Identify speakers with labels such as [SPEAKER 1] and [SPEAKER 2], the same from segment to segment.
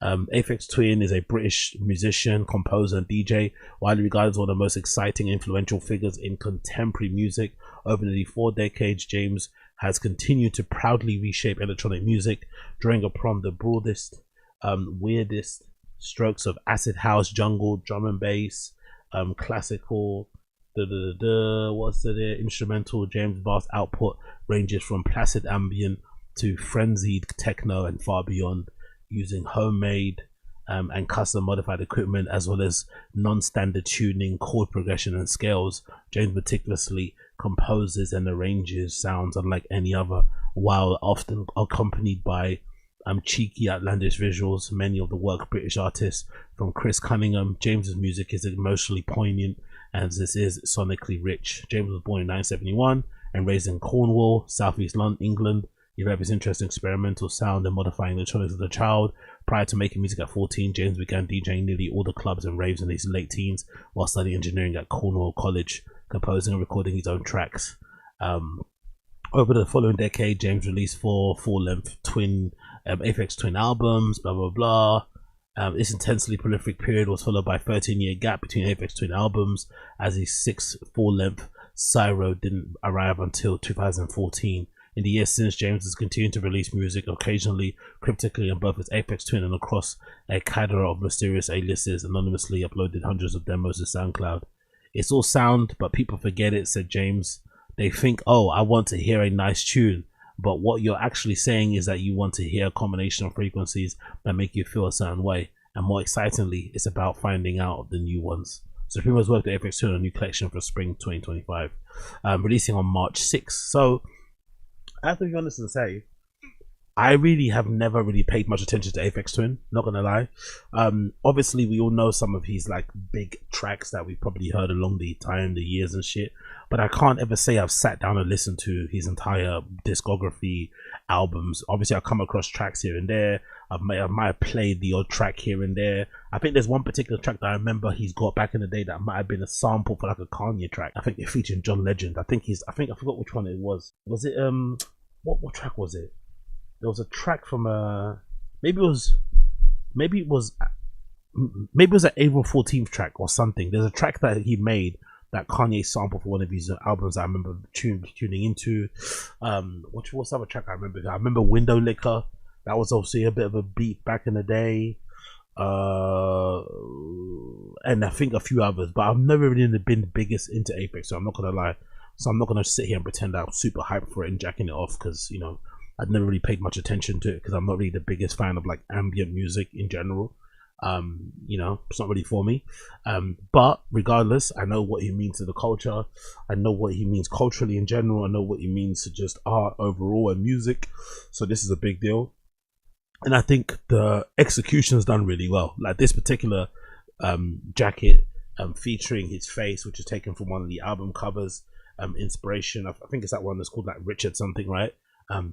[SPEAKER 1] Aphex Twin is a British musician, composer, and DJ, widely regarded as one of the most exciting and influential figures in contemporary music. Over nearly 4 decades, James has continued to proudly reshape electronic music, drawing upon the broadest, weirdest strokes of acid house, jungle, drum and bass, classical, what's the instrumental. James' vast output ranges from placid ambient to frenzied techno and far beyond, using homemade and custom modified equipment as well as non-standard tuning, chord progression and scales. James meticulously composes and arranges sounds unlike any other, while often accompanied by cheeky, outlandish visuals. Many of the work British artists from Chris Cunningham. James's music is emotionally poignant as this is sonically rich. James was born in 1971 and raised in Cornwall, southeast London, England. He developed his interest in experimental sound and modifying electronics as a child. Prior to making music at 14, James began DJing nearly all the clubs and raves in his late teens while studying engineering at Cornwall College, composing and recording his own tracks. Over the following decade, James released 4 full-length twin Aphex Twin albums, blah blah blah. This intensely prolific period was followed by a 13-year gap between Aphex Twin albums, as his 6th full-length Cyro didn't arrive until 2014. In the years since, James has continued to release music, occasionally cryptically on both his Aphex Twin and across a cadre of mysterious aliases, anonymously uploaded hundreds of demos to SoundCloud. It's all sound, but people forget it, said James. They think, oh, I want to hear a nice tune, but what you're actually saying is that you want to hear a combination of frequencies that make you feel a certain way, and more excitingly, it's about finding out the new ones. So Supremo's worked at Aphex Twin on a new collection for spring 2025, releasing on March 6th. So I have to be honest and say, I really have never really paid much attention to Aphex Twin, not gonna lie. Obviously we all know some of his like big tracks that we've probably heard along the time, the years and shit, but I can't ever say I've sat down and listened to his entire discography, albums. Obviously I come across tracks here and there. I might have played the odd track here and there. I think there's one particular track that I remember he's got back in the day that might have been a sample for like a Kanye track. I think it featured John Legend. I forgot which one it was. Was it what track was it? There was a track from maybe it was an April 14th track or something. There's a track that he made that Kanye sampled for one of his albums I remember tuning into. What's the other track I remember? I remember Window Liquor. That was obviously a bit of a beat back in the day. And I think a few others, but I've never really been the biggest into Aphex, so I'm not gonna lie. So I'm not gonna sit here and pretend I'm super hyped for it and jacking it off, because you know I'd never really paid much attention to it because I'm not really the biggest fan of like ambient music in general. You know, it's not really for me. But regardless, I know what he means to the culture. I know what he means culturally in general. I know what he means to just art overall and music. So this is a big deal. And I think the execution is done really well. Like this particular jacket featuring his face, which is taken from one of the album covers, inspiration. I think it's that one that's called like Richard something, right?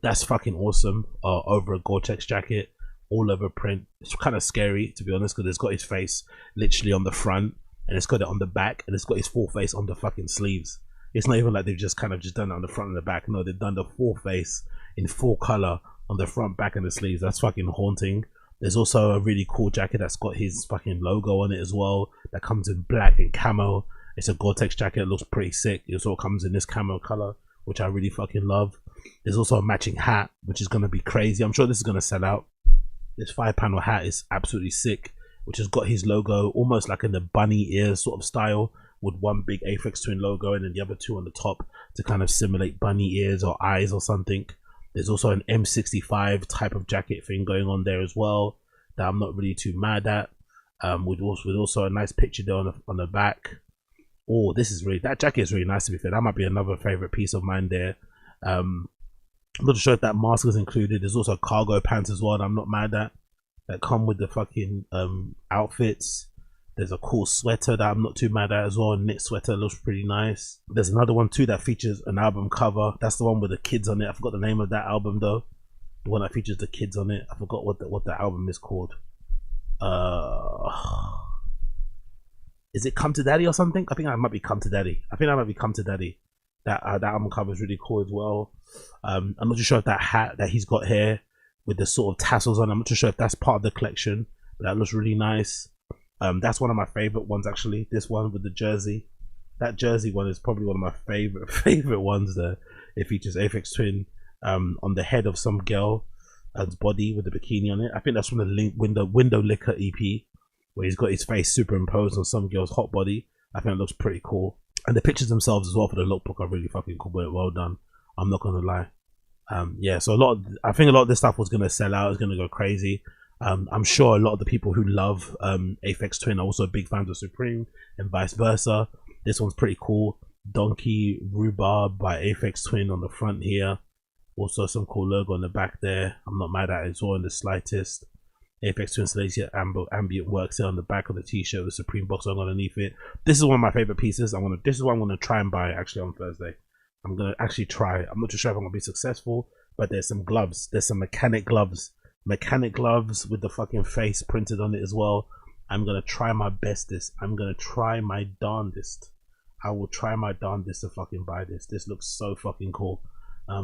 [SPEAKER 1] That's fucking awesome. Over a Gore-Tex jacket, all over print. It's kind of scary, to be honest, because it's got his face literally on the front, and it's got it on the back, and it's got his full face on the fucking sleeves. It's not even like they've just done it on the front and the back. No, they've done the full face in full color on the front, back, and the sleeves. That's fucking haunting. There's also a really cool jacket that's got his fucking logo on it as well, that comes in black and camo. It's a Gore-Tex jacket. It looks pretty sick. It also comes in this camo color, which I really fucking love. There's also a matching hat, which is going to be crazy. I'm sure this is going to sell out. This 5-panel hat is absolutely sick, which has got his logo almost like in the bunny ears sort of style, with one big Aphex Twin logo and then the other two on the top to kind of simulate bunny ears or eyes or something. There's also an M65 type of jacket thing going on there as well that I'm not really too mad at. With also a nice picture there on the back. Oh, that jacket is really nice, to be fair. That might be another favorite piece of mine there. I'm not sure if that mask is included. There's also cargo pants as well that I'm not mad at, that come with the fucking outfits. There's a cool sweater that I'm not too mad at as well. A knit sweater, looks pretty nice. There's another one too that features an album cover. That's the one with the kids on it. I forgot the name of that album though. The one that features the kids on it. I forgot what the album is called. Is it Come to Daddy or something? I think that might be Come to Daddy. That album cover is really cool as well. I'm not too sure if that hat that he's got here with the sort of tassels on, I'm not too sure if that's part of the collection. But that looks really nice. That's one of my favorite ones actually. This one with the jersey. That jersey one is probably one of my favorite ones there. It features Aphex Twin on the head of some girl's body with the bikini on it. I think that's from the Window Liquor EP, where he's got his face superimposed on some girl's hot body. I think it looks pretty cool. And the pictures themselves as well for the lookbook are really fucking cool. Well done. I'm not gonna lie. Yeah, so I think a lot of this stuff was gonna sell out. It's gonna go crazy. I'm sure a lot of the people who love Aphex Twin are also big fans of Supreme and vice versa. This one's pretty cool. Donkey Rhubarb by Aphex Twin on the front here. Also some cool logo on the back there. I'm not mad at it. It's all in the slightest. Aphex Twin Slated ambient works there on the back of the t-shirt with Supreme box on underneath it. This is one of my favorite pieces. This is what I'm gonna try and buy actually on Thursday. I'm gonna actually try. I'm not too sure if I'm gonna be successful, but there's some gloves. There's some mechanic gloves with the fucking face printed on it as well. I'm gonna try my bestest. I'm gonna try my darndest. I will try my darndest to fucking buy this. This looks so fucking cool.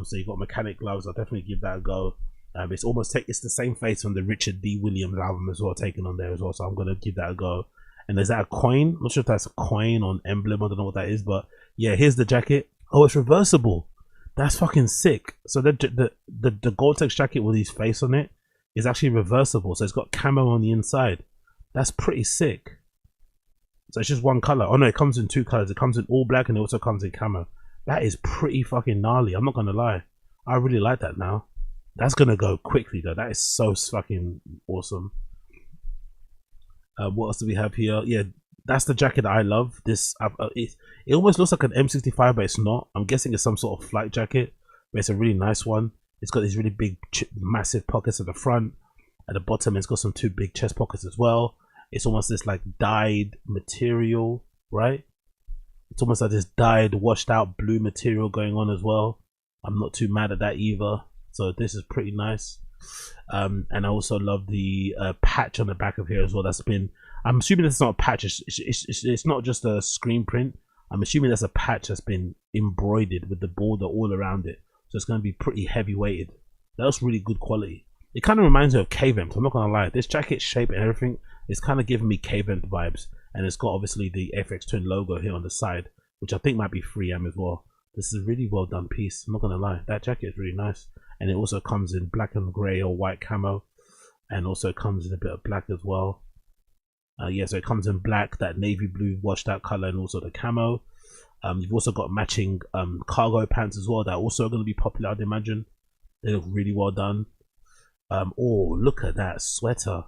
[SPEAKER 1] So you got mechanic gloves. I'll definitely give that a go. It's the same face from the Richard D. Williams album as well, taken on there as well. So I'm gonna give that a go. And is that a coin? I'm not sure if that's a coin or an emblem. I don't know what that is, but yeah, here's the jacket. Oh, it's reversible. That's fucking sick. So the Gore-Tex jacket with his face on it is actually reversible. So it's got camo on the inside. That's pretty sick. So it's just one color. Oh no, it comes in two colors. It comes in all black and it also comes in camo. That is pretty fucking gnarly. I'm not gonna lie. I really like that now. That's gonna go quickly though. That is so fucking awesome. What else do we have here? Yeah, that's the jacket that I love. This it almost looks like an M65, but it's not. I'm guessing it's some sort of flight jacket, but it's a really nice one. It's got these really big, massive pockets at the front. At the bottom, it's got some two big chest pockets as well. It's almost this like dyed material, right? It's almost like this dyed, washed out blue material going on as well. I'm not too mad at that either. So this is pretty nice. And I also love the patch on the back of here as well. I'm assuming that's not a patch. It's not just a screen print. I'm assuming that's a patch that's been embroidered with the border all around it. So it's going to be pretty heavy weighted. That's really good quality. It kind of reminds me of K-Vent. I'm not going to lie. This jacket shape and everything is kind of giving me K-Vent vibes. And it's got obviously the Aphex Twin logo here on the side, which I think might be 3M as well. This is a really well done piece. I'm not going to lie. That jacket is really nice. And it also comes in black and grey or white camo. And also comes in a bit of black as well. Yeah, so it comes in black, that navy blue washed out color, and also the camo. You've also got matching cargo pants as well that are also going to be popular, I'd imagine. They look really well done. Oh, look at that sweater.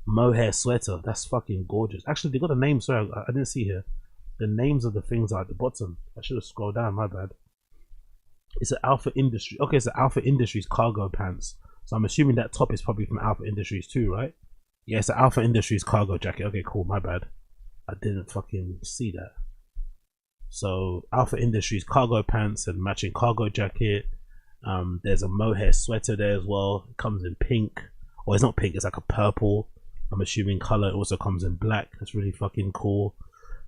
[SPEAKER 1] Mohair sweater. That's fucking gorgeous. Actually, they got a name. Sorry, I didn't see here. The names of the things are at the bottom. I should have scrolled down. My bad. It's an Alpha Industries. Okay, it's an Alpha Industries cargo pants. So I'm assuming that top is probably from Alpha Industries too, right? Yeah, it's an Alpha Industries cargo jacket. Okay, cool. My bad. I didn't fucking see that. So Alpha Industries cargo pants and matching cargo jacket. There's a mohair sweater there as well. It comes in pink. Or it's not pink, it's like a purple, I'm assuming color. It also comes in black. That's really fucking cool.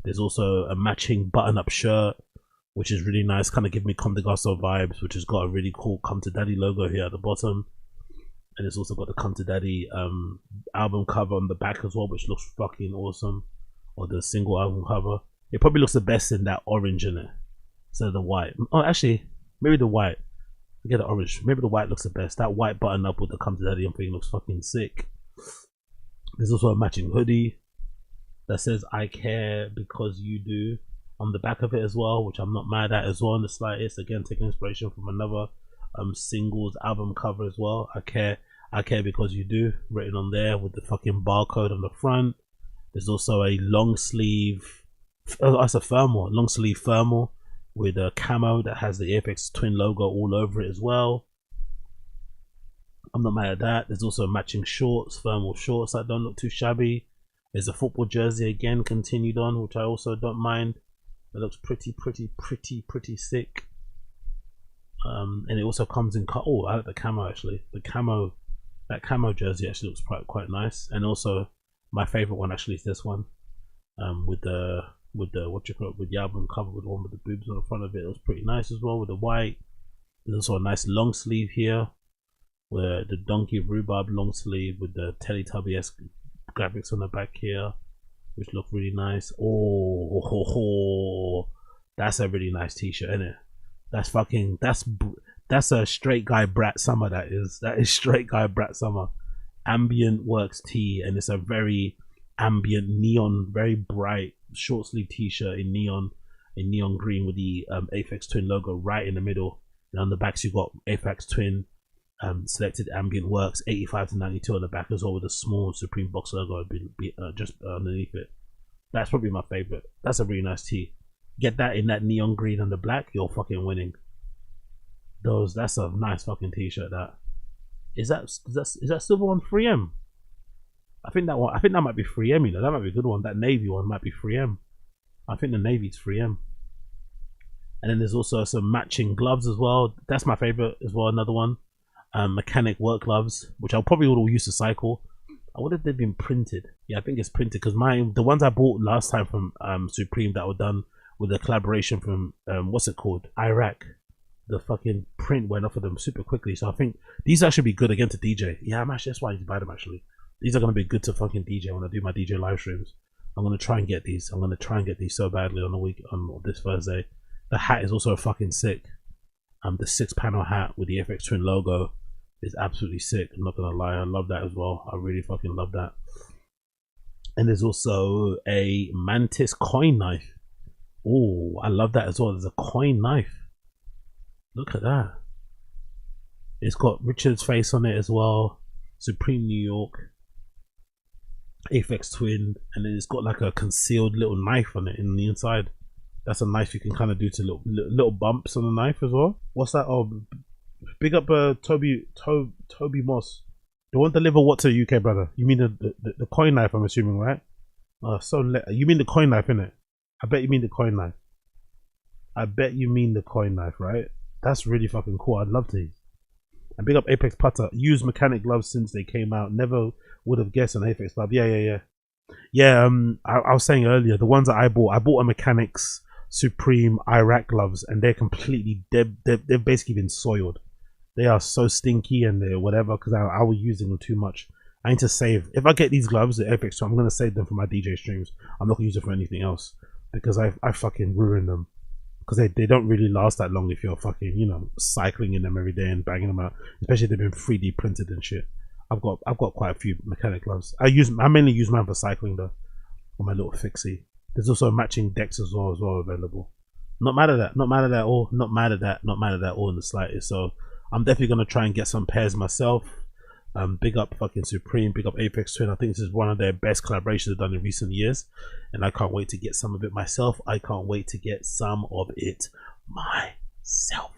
[SPEAKER 1] There's also a matching button-up shirt, which is really nice, kind of give me Comme des Garçons vibes, which has got a really cool Come to Daddy logo here at the bottom. And it's also got the Come to Daddy album cover on the back as well, which looks fucking awesome. Or the single album cover. It probably looks the best in that orange in it instead of the white. Oh, actually, maybe the white. Forget the orange. Maybe the white looks the best. That white button up with the Come to Daddy thing looks fucking sick. There's also a matching hoodie that says I care because you do on the back of it as well, which I'm not mad at as well in the slightest. Again, taking inspiration from another singles album cover as well. I care because you do, written on there with the fucking barcode on the front. There's also a long sleeve, that's a thermal, long sleeve thermal with a camo that has the Aphex Twin logo all over it as well. I'm not mad at that. There's also matching shorts, thermal shorts that don't look too shabby. There's a football jersey again continued on, which I also don't mind. It looks pretty sick. And it also comes in, oh, I like the camo actually. The camo, that camo jersey actually looks quite nice. And also my favorite one actually is this one, with the what you call it, with the album cover with the one with the boobs on the front of it. It was pretty nice as well with the white. There's also a nice long sleeve here, where the Donkey Rhubarb long sleeve with the Teletubby-esque graphics on the back here, which look really nice. Oh, that's a really nice t-shirt, isn't it? That's fucking, that's a straight guy brat summer. That is straight guy brat summer. Ambient Works tee, and it's a very ambient neon, very bright short sleeve t-shirt in neon green with the Aphex Twin logo right in the middle, and on the backs you got Aphex Twin selected Ambient Works 85 to 92 on the back as well, with a small Supreme box logo just underneath it. That's probably my favorite. That's a really nice tee. Get that in that neon green and the black, you're fucking winning. That's a nice fucking t-shirt. That is that silver one 3M? I think that might be 3M, you know. That might be a good one. That navy one might be 3M. I think the navy's 3M. And then there's also some matching gloves as well. That's my favorite as well. Another one, mechanic work gloves, which I'll probably all use to cycle. I wonder if they've been printed. Yeah, I think it's printed, because the ones I bought last time from Supreme that were done with a collaboration from what's it called, Iraq. The fucking print went off of them super quickly, so I think these actually be good again to DJ. Yeah, that's why I need to buy them actually. These are gonna be good to fucking DJ when I do my DJ live streams. I'm gonna try and get these. I'm gonna try and get these so badly on this Thursday. The hat is also fucking sick. The 6-panel hat with the Aphex Twin logo is absolutely sick. I'm not gonna lie, I love that as well. I really fucking love that. And there's also a Mantis coin knife. Oh, I love that as well. There's a coin knife. Look at that. It's got Richard's face on it as well. Supreme New York, Aphex Twin, and then it's got like a concealed little knife on it in the inside. That's a knife you can kind of do to little bumps on the knife as well. What's that? Oh, big up Toby Moss. The one deliver what to the UK, brother? You mean the coin knife? I'm assuming, right? You mean the coin knife, innit? I bet you mean the coin knife. I bet you mean the coin knife, right? That's really fucking cool. I'd love to. And big up Apex Putter. Used mechanic gloves since they came out. Never would have guessed an Aphex glove. Yeah. I was saying earlier, the ones that I bought a Mechanics Supreme Iraq gloves, and they're completely they've basically been soiled. They are so stinky and they're whatever, because I was using them too much. I need to save. If I get these gloves, the Aphex, so I'm gonna save them for my DJ streams. I'm not gonna use them for anything else, because I fucking ruined them. Because they don't really last that long if you're fucking, you know, cycling in them every day and banging them out. Especially if they've been 3D printed and shit. I've got quite a few mechanic gloves. I mainly use mine for cycling though, on my little fixie. There's also matching decks as well available. Not mad at that all in the slightest. So I'm definitely gonna try and get some pairs myself. Big up fucking Supreme, big up Aphex Twin. I think this is one of their best collaborations they've done in recent years, and I can't wait to get some of it myself. I can't wait to get some of it myself.